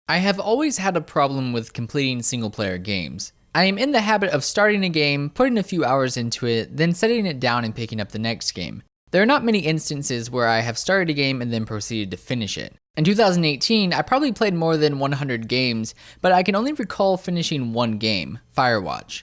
I have always had a problem with completing single player games. I am in the habit of starting a game, putting a few hours into it, then setting it down and picking up the next game. There are not many instances where I have started a game and then proceeded to finish it. In 2018, I probably played more than 100 games, but I can only recall finishing one game, Firewatch.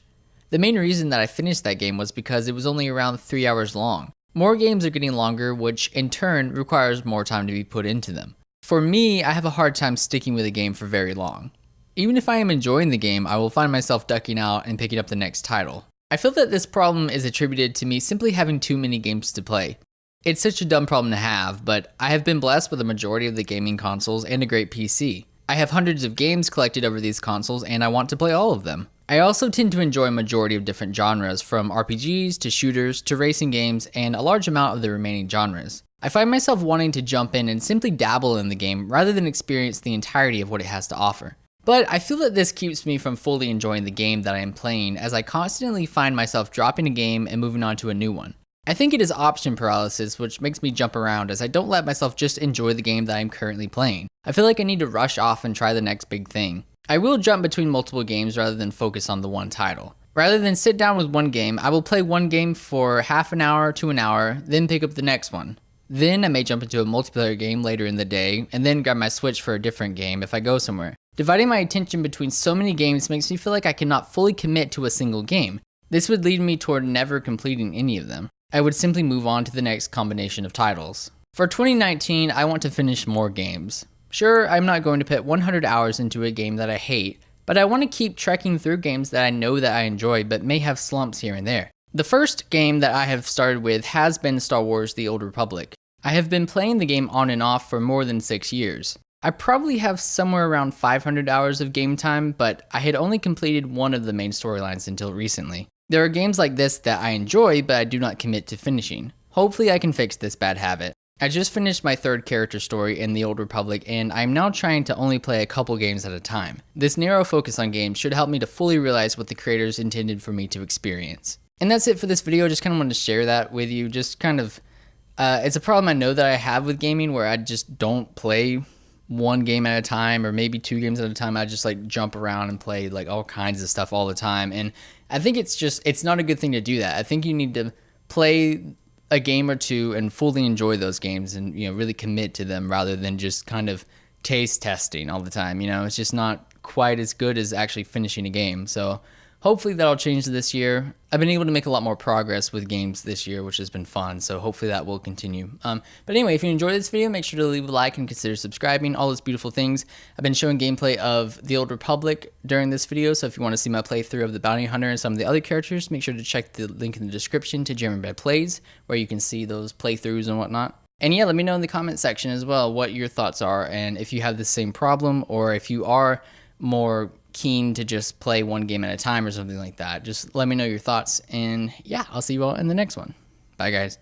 The main reason that I finished that game was because it was only around 3 hours long. More games are getting longer, which in turn requires more time to be put into them. For me, I have a hard time sticking with a game for very long. Even if I am enjoying the game, I will find myself ducking out and picking up the next title. I feel that this problem is attributed to me simply having too many games to play. It's such a dumb problem to have, but I have been blessed with a majority of the gaming consoles and a great PC. I have hundreds of games collected over these consoles and I want to play all of them. I also tend to enjoy a majority of different genres, from RPGs to shooters to racing games and a large amount of the remaining genres. I find myself wanting to jump in and simply dabble in the game rather than experience the entirety of what it has to offer. But I feel that this keeps me from fully enjoying the game that I am playing, as I constantly find myself dropping a game and moving on to a new one. I think it is option paralysis, which makes me jump around as I don't let myself just enjoy the game that I am currently playing. I feel like I need to rush off and try the next big thing. I will jump between multiple games rather than focus on the one title. Rather than sit down with one game, I will play one game for half an hour to an hour, then pick up the next one. Then I may jump into a multiplayer game later in the day, and then grab my Switch for a different game if I go somewhere. Dividing my attention between so many games makes me feel like I cannot fully commit to a single game. This would lead me toward never completing any of them. I would simply move on to the next combination of titles. For 2019, I want to finish more games. Sure, I'm not going to put 100 hours into a game that I hate, but I want to keep trekking through games that I know that I enjoy but may have slumps here and there. The first game that I have started with has been Star Wars: The Old Republic. I have been playing the game on and off for more than 6 years. I probably have somewhere around 500 hours of game time, but I had only completed one of the main storylines until recently. There are games like this that I enjoy, but I do not commit to finishing. Hopefully I can fix this bad habit. I just finished my third character story in The Old Republic, and I'm now trying to only play a couple games at a time. This narrow focus on games should help me to fully realize what the creators intended for me to experience. And that's it for this video. Just kind of wanted to share that with you. Just kind of, it's a problem I know that I have with gaming, where I just don't play one game at a time, or maybe 2 games at a time. I just like jump around and play like all kinds of stuff all the time. And I think it's not a good thing to do that. I think you need to play a game or two and fully enjoy those games and, really commit to them, rather than just kind of taste testing all the time. It's just not quite as good as actually finishing a game. So hopefully that'll change this year. I've been able to make a lot more progress with games this year, which has been fun, so hopefully that will continue. But anyway, if you enjoyed this video, make sure to leave a like and consider subscribing, all those beautiful things. I've been showing gameplay of The Old Republic during this video, so if you want to see my playthrough of the Bounty Hunter and some of the other characters, make sure to check the link in the description to Jeremy Bad Plays, where you can see those playthroughs and whatnot. And yeah, let me know in the comment section as well what your thoughts are, and if you have the same problem, or if you are more keen to just play one game at a time or something like that. Just let me know your thoughts, and yeah, I'll see you all in the next one. Bye guys.